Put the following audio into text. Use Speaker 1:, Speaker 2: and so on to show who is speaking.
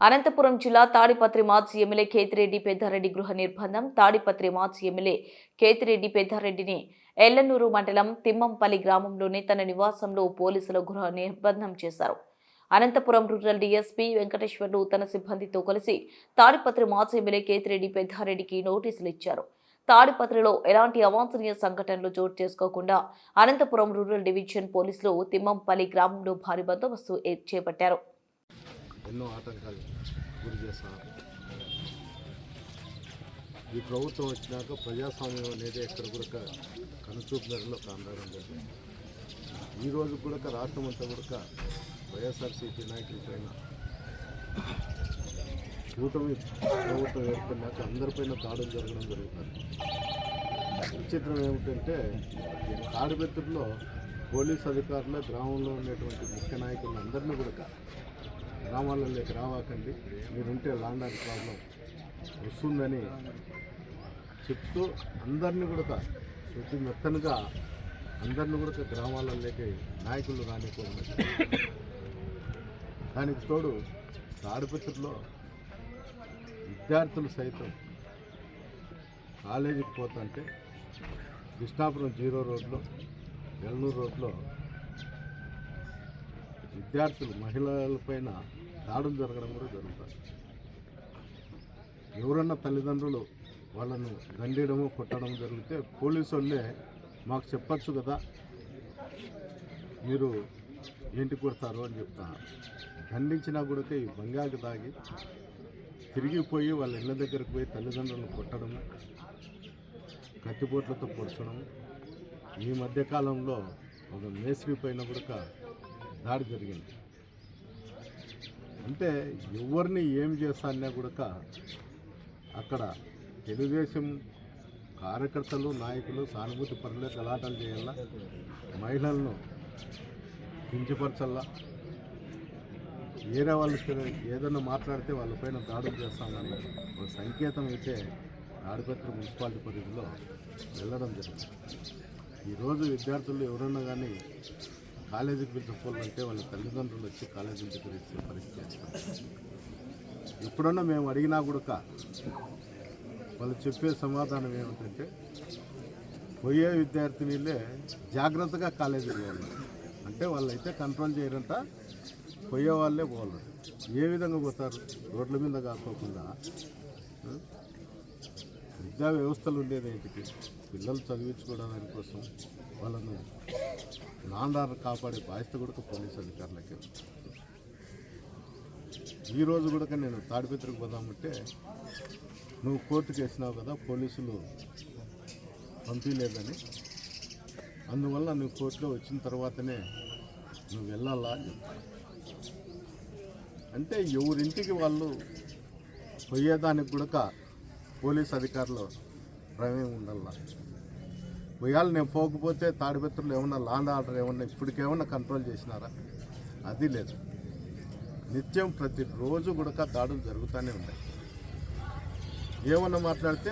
Speaker 1: అనంతపురం జిల్లా తాడిపత్రి మాజీ ఎమ్మెల్యే కేతిరెడ్డి పెద్దారెడ్డి గృహ నిర్బంధం. తాడిపత్రి మాజీ ఎమ్మెల్యే కేతిరెడ్డి పెద్దారెడ్డిని ఎల్లనూరు మండలం తిమ్మంపల్లి గ్రామంలోని తన నివాసంలో పోలీసులు గృహ నిర్బంధం చేశారు. అనంతపురం రూరల్ డీఎస్పీ వెంకటేశ్వర్లు తన సిబ్బందితో కలిసి తాడిపత్రి మాజీ ఎమ్మెల్యే కేతిరెడ్డి పెద్దారెడ్డికి నోటీసులు ఇచ్చారు. తాడిపత్రిలో ఎలాంటి అవాంఛనీయ సంఘటనలు చోటు చేసుకోకుండా అనంతపురం రూరల్ డివిజన్ పోలీసులు తిమ్మంపల్లి గ్రామంలో భారీ బందోబస్తు చేపట్టారు.
Speaker 2: ఎన్నో ఆటంకాలు గురి చేస్తున్నారు. ఈ ప్రభుత్వం వచ్చినాక ప్రజాస్వామ్యం అనేది ఎక్కడ కూడా కనుచూపు మేరలో కాండడం జరిగింది. ఈరోజు కూడా రాష్ట్రం అంతా కూడా వైఎస్ఆర్సీపీ నాయకుల పైన కూటమి ప్రభుత్వం ఏర్పడినాక అందరిపైన దాడులు జరగడం జరుగుతుంది. విచిత్రం ఏమిటంటే తాడిపత్రిలో పోలీస్ అధికారులు గ్రామంలో ఉండేటువంటి ముఖ్య నాయకులను అందరినీ కూడా గ్రామాలలోకి రావాకండి, మీరుంటే ల్యాండ్ ఆర్డర్ ప్రాబ్లం వస్తుందని చెప్తూ అందరినీ కూడా శుద్ధి మెత్తనుగా అందరినీ కూడా గ్రామాలలోకి నాయకులు రానిపోయిన. దానికి తోడు తాడిపత్రిలో విద్యార్థులు సైతం కాలేజీకి పోతుంటే కృష్ణాపురం 0 రోడ్లో ఎల్లనూరు రోడ్లో విద్యార్థులు మహిళలపైన దాడులు జరగడం కూడా జరుగుతుంది. ఎవరన్నా తల్లిదండ్రులు వాళ్ళను దండేయడము కొట్టడం జరిగితే పోలీసు వాళ్ళే మాకు చెప్పచ్చు కదా, మీరు ఏంటి కొడతారు అని చెప్తాను. దండించినా కూడా ఈ బంగాకి తాగి తిరిగిపోయి వాళ్ళ ఇళ్ళ దగ్గరికి పోయి తల్లిదండ్రులను కొట్టడము, కత్తిపోట్లతో పొడచడము. ఈ మధ్యకాలంలో ఒక మేస్త్రి పైన కూడా దాడి జరిగింది. అంటే ఎవరిని ఏం చేస్తానన్నా కూడా అక్కడ తెలుగుదేశం కార్యకర్తలు నాయకులు సానుభూతి పనులే గలాటలు చేయాలా, మహిళలను కించపరచల్లా, వేరే వాళ్ళు ఏదన్నా మాట్లాడితే వాళ్ళపైన దాడులు చేస్తామని ఒక సంకేతం అయితే తాడిపత్రి మున్సిపాలిటీ పరిధిలో వెళ్ళడం జరిగింది. ఈరోజు విద్యార్థులు ఎవరన్నా కానీ కాలేజీకి పిలుచుకోవాలంటే వాళ్ళ తల్లిదండ్రులు వచ్చి కాలేజీకి దగ్గర ఇచ్చే పరిస్థితి. ఎప్పుడన్నా మేము అడిగినా కూడా వాళ్ళు చెప్పే సమాధానం ఏమిటంటే పోయే విద్యార్థినిలే జాగ్రత్తగా కాలేజీకి వెళ్ళాలి అంటే వాళ్ళైతే కంట్రోల్ చేయరంట, పోయే వాళ్ళే పోవాలి. ఏ విధంగా పోతారు? రోడ్ల మీద కాకోకుండా విద్యా వ్యవస్థలు ఉండేది ఏంటికి? పిల్లలు చదివించుకోవడానికి కోసం వాళ్ళను నాండారు కాపాడే బాధ్యత కూడా పోలీసు అధికారులకే. ఈరోజు కూడా నేను తాడిపత్రికి పోదామంటే నువ్వు కోర్టుకు వేసినావు కదా, పోలీసులు పంపించలేదని, అందువల్ల నువ్వు కోర్టులో వచ్చిన తర్వాతనే నువ్వు వెళ్ళాలా అని చెప్తాను. అంటే ఎవరింటికి వాళ్ళు పోయేదానికి కూడా పోలీస్ అధికారులు ప్రమేయం ఉండాలా. పోయాలి నేను పోకపోతే తాడిపత్రులు ఏమన్నా ల్యాండ్ ఆర్డర్ ఏమన్నా ఇప్పటికేమన్నా కంట్రోల్ చేసినారా? అది లేదు. నిత్యం ప్రతిరోజు కూడా దాడులు జరుగుతూనే ఉన్నాయి. ఏమన్నా మాట్లాడితే